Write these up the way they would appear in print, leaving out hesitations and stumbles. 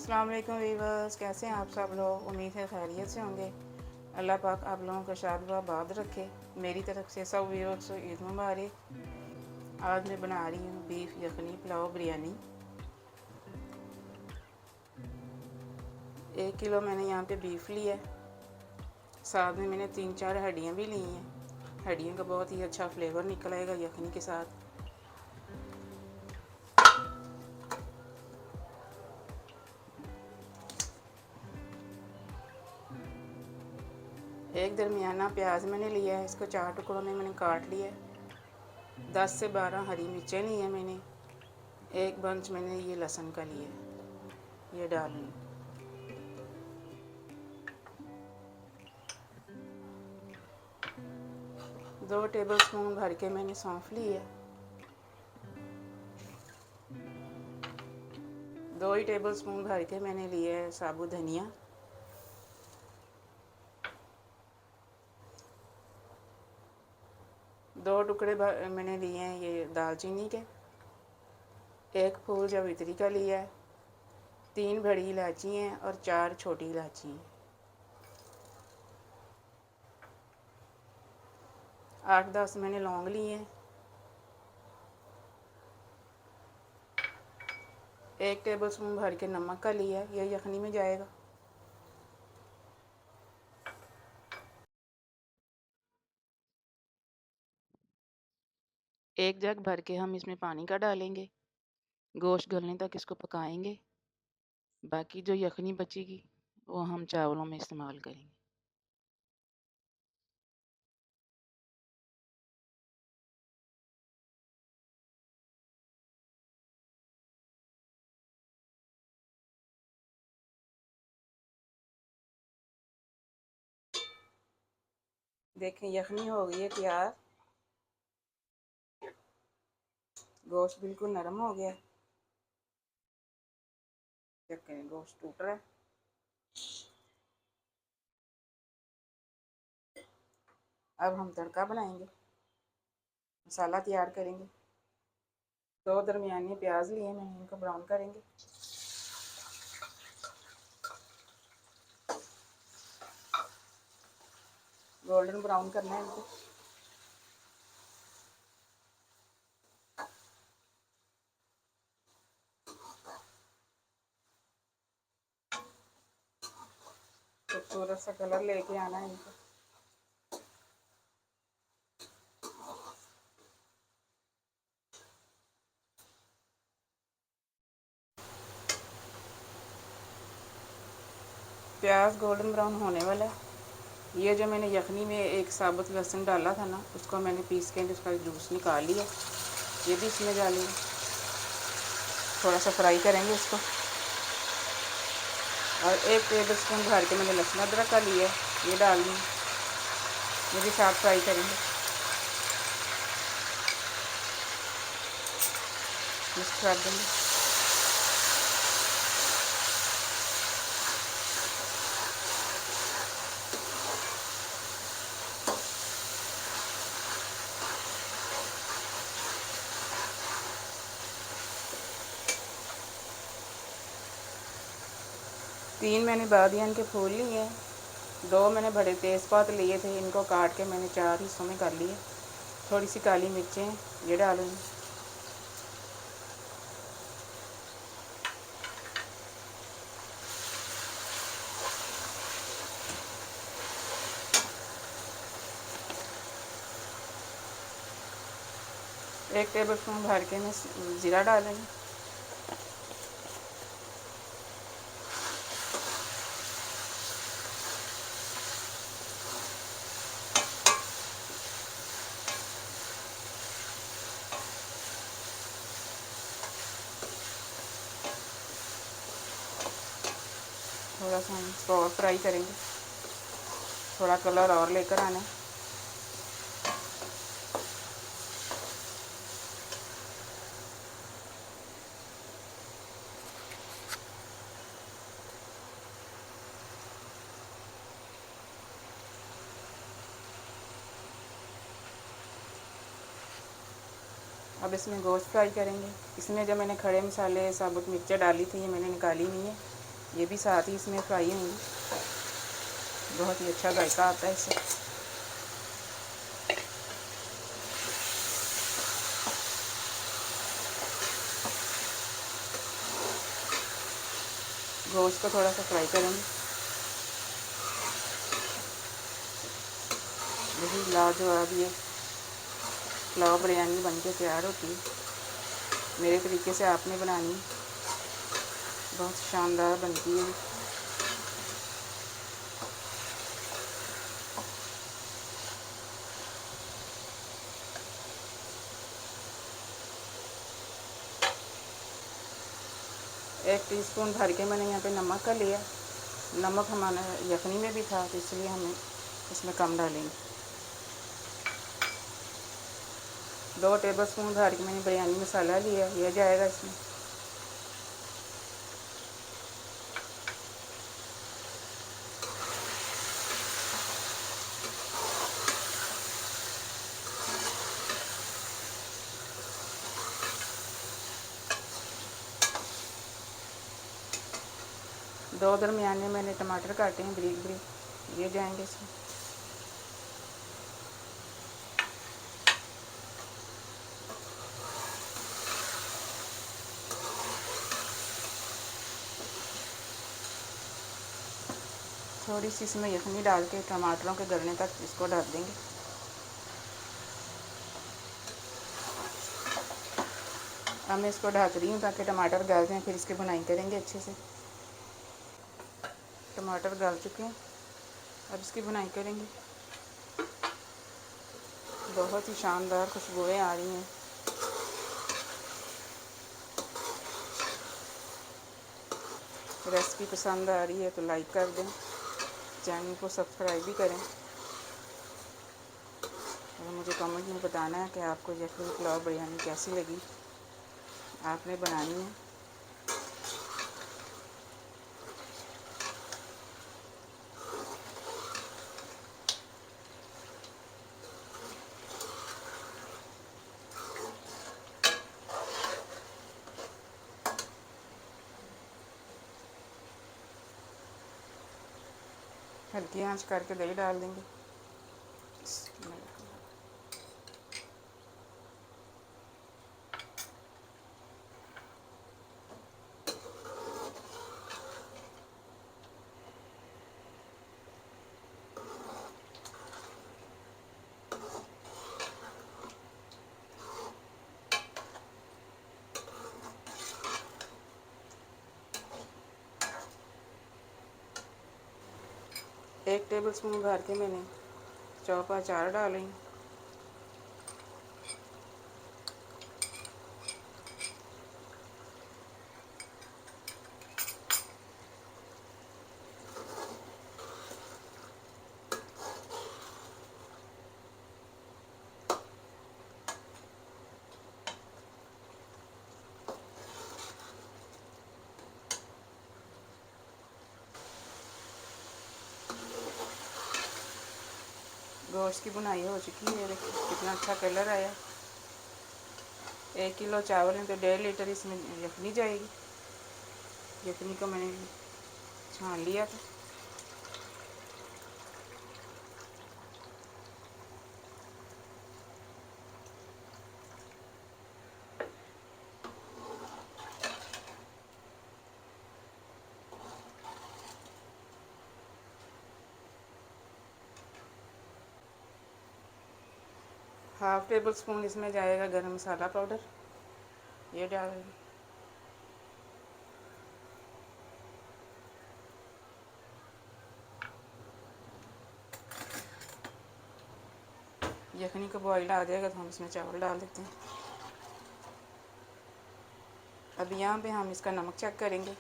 अस्सलाम वालेकुम वीवर्स, कैसे हैं आप सब लोग। उम्मीद है खैरियत से होंगे। अल्लाह पाक आप लोगों का शाद व आबाद रखे। मेरी तरफ से सब वीवर्स को ईद मुबारक। आज मैं बना रही हूँ बीफ यखनी पुलाव बिरयानी। 1 किलो मैंने यहाँ पे बीफ लिया है। साथ में मैंने 3-4 हड्डियाँ भी ली हैं। हड्डियों का बहुत ही अच्छा फ्लेवर निकल आएगा यखनी के साथ। एक दरमियाना प्याज मैंने लिया है, इसको 4 टुकड़ों में मैंने काट लिया है। 10 से 12 हरी मिर्चें ली हैं मैंने। एक बंच मैंने ये लहसुन का लिया है, ये डाल लूँ। 2 टेबलस्पून भर के मैंने सौंफ ली है। 2 ही टेबलस्पून भर के मैंने लिया है साबुत धनिया। 2 टुकड़े मैंने लिए हैं ये दालचीनी के। 1 फूल जावित्री का लिया है। 3 बड़ी इलायची हैं और 4 छोटी इलायची हैं। 8-10 मैंने लौंग लिए हैं। 1 टेबलस्पून भर के नमक का लिया है, यह यखनी में जाएगा। एक जग भर के हम इसमें पानी का डालेंगे। गोश्त गलने तक इसको पकाएंगे। बाकी जो यखनी बचेगी वो हम चावलों में इस्तेमाल करेंगे। देखें यखनी हो गई है तैयार। गोश्त बिल्कुल नरम हो गया। चेक करें, गोश्त टूट रहा है। अब हम तड़का बनाएंगे, मसाला तैयार करेंगे। 2 दरमियानी प्याज लिए मैंने, इनको ब्राउन करेंगे। गोल्डन ब्राउन करना है इनको। खूबसूरत सा कलर लेके आना है इनको। प्याज गोल्डन ब्राउन होने वाला है। ये जो मैंने यखनी में एक साबुत लहसुन डाला था ना, उसको मैंने पीस के उसका जूस निकाल लिया। ये भी इसमें डालेंगे। थोड़ा सा फ्राई करेंगे इसको। और 1 टेबलस्पून भर के मैंने लहसुन अदरक का लिया है, ये डाल दूँ। ये भी साथ फ्राई करेंगे, मिक्स कर देंगे। तीन मैंने बादियान के फूल लिए हैं। 2 मैंने बड़े तेज़पात लिए थे, इनको काट के मैंने 4 हिस्सों में कर लिए। थोड़ी सी काली मिर्चें ये डालूँगी। एक टेबलस्पून भर के मैं ज़ीरा डालेंगे। थोड़ा सा हम इसको और फ्राई करेंगे, थोड़ा कलर और लेकर आना है। अब इसमें गोश्त फ्राई करेंगे। इसमें जो मैंने खड़े मसाले साबुत मिर्चें डाली थी, ये मैंने निकाली नहीं है, ये भी साथ ही इसमें फ्राई होंगी। बहुत ही अच्छा जायका आता है इससे। गोश्त को थोड़ा सा फ्राई करेंगे। यही लाजवाब ये पुलाव बिरयानी बन के तैयार होती है। मेरे तरीके से आपने बनानी, बहुत शानदार बनती है। एक टीस्पून भर के मैंने यहाँ पे नमक का लिया। नमक हमारा यखनी में भी था तो इसलिए हमें इसमें कम डालेंगे। 2 टेबलस्पून भर के मैंने बिरयानी मसाला लिया, यह जाएगा इसमें। दो दरमियाने मैंने टमाटर काटे हैं बारीक बारीक, ये जाएंगे इसमें। थोड़ी सी इसमें यखनी डाल के टमाटरों के गलने तक इसको डाल देंगे। अब मैं इसको ढक रही हूँ ताकि टमाटर गल जाएँ, फिर इसकी बुनाई करेंगे अच्छे से। टमाटर गल चुके हैं, अब इसकी बुनाई करेंगे। बहुत ही शानदार खुशबुएं आ रही हैं। रेसिपी पसंद आ रही है तो लाइक कर दें, चैनल को सब्सक्राइब भी करें और मुझे कमेंट में बताना है कि आपको यखनी पुलाव बिरयानी कैसी लगी। आपने बनानी है। हल्की आंच करके दही डाल देंगे। 1 टेबलस्पून भर के मैंने चौपा अचार डालें। गोश्त की बुनाई हो चुकी है, देखिए कितना अच्छा कलर आया। 1 किलो चावल है तो 1.5 लीटर इसमें यखनी जाएगी। यखनी को मैंने छान लिया था। हाफ टेबल स्पून इसमें जाएगा गरम मसाला पाउडर, ये डालेंगे। यखनी का बॉयल आ जाएगा तो हम इसमें चावल डाल देते हैं। अब यहाँ पे हम इसका नमक चेक करेंगे।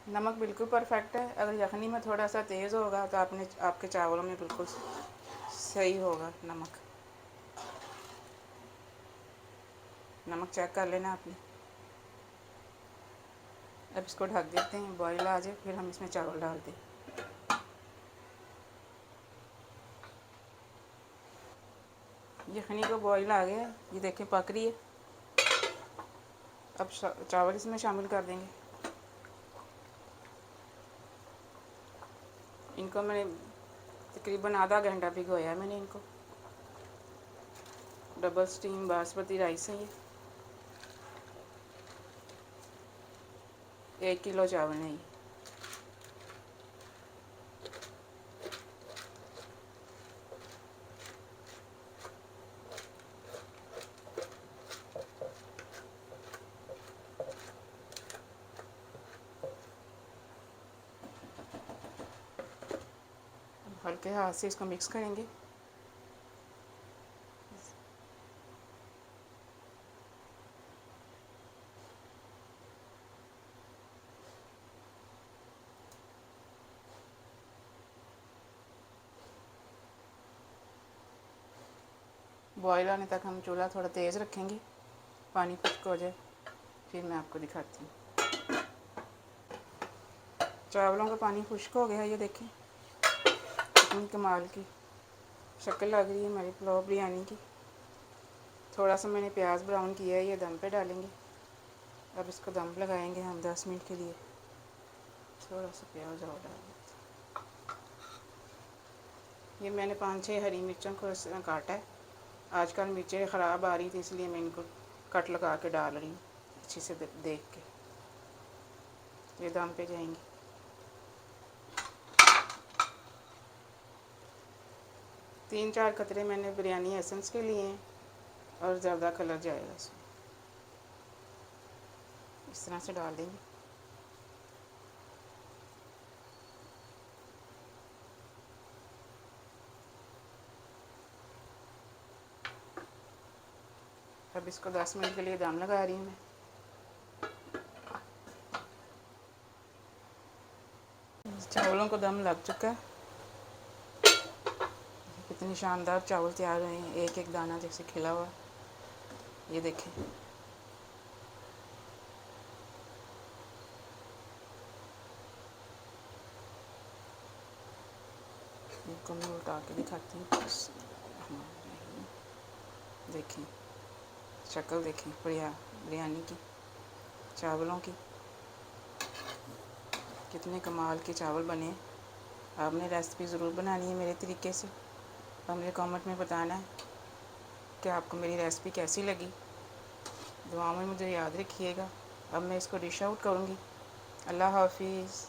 नमक बिल्कुल परफेक्ट है। अगर यखनी में थोड़ा सा तेज़ होगा तो आपके चावलों में बिल्कुल सही होगा नमक। नमक चेक कर लेना आपने। अब इसको ढक देते हैं, बॉयल आ जाए फिर हम इसमें चावल डाल दें। यखनी को बॉयल आ गया, ये देखें पक रही है। अब चावल इसमें शामिल कर देंगे। इनको मैंने तकरीबन आधा घंटा भिगोया है मैंने इनको। डबल स्टीम बासमती राइस है ये। 1 किलो चावल है ये। हल्के हाथ से इसको मिक्स करेंगे। बॉयल आने तक हम चूल्हा थोड़ा तेज़ रखेंगे, पानी खुश्क हो जाए, फिर मैं आपको दिखाती हूँ। चावलों का पानी खुश्क हो गया है, ये देखें कितनी कमाल की शक्ल लग रही है हमारी पुलाव बिरयानी की। थोड़ा सा मैंने प्याज ब्राउन किया है, ये दम पे डालेंगे। अब इसको दम लगाएंगे हम 10 मिनट के लिए। थोड़ा सा प्याज और डालेंगे। ये मैंने 5-6 हरी मिर्चों को इस तरह काटा है। आजकल मिर्चें ख़राब आ रही थी, इसलिए मैं इनको कट लगा के डाल रही हूँ अच्छी से देख के। ये दम पे जाएंगी। तीन चार कतरे मैंने बिरयानी एसेंस के लिए हैं और ज़्यादा कलर जाएगा इसमें। इस तरह से डाल देंगे। अब इसको 10 मिनट के लिए दम लगा रही हूँ मैं। चावलों को दम लग चुका है। कितनी शानदार चावल तैयार हुए हैं, एक एक दाना जैसे खिला हुआ। ये देखें। इनको मैं उल्टा के दिखाती हूँ। देखें शक्ल, देखें बिरयानी की, चावलों की। कितने कमाल के चावल बने। आपने रेसिपी ज़रूर बनानी है मेरे तरीके से और मुझे कमेंट में बताना है कि आपको मेरी रेसिपी कैसी लगी। दुआ में मुझे याद रखिएगा। अब मैं इसको डिश आउट करूँगी। अल्लाह हाफिज़।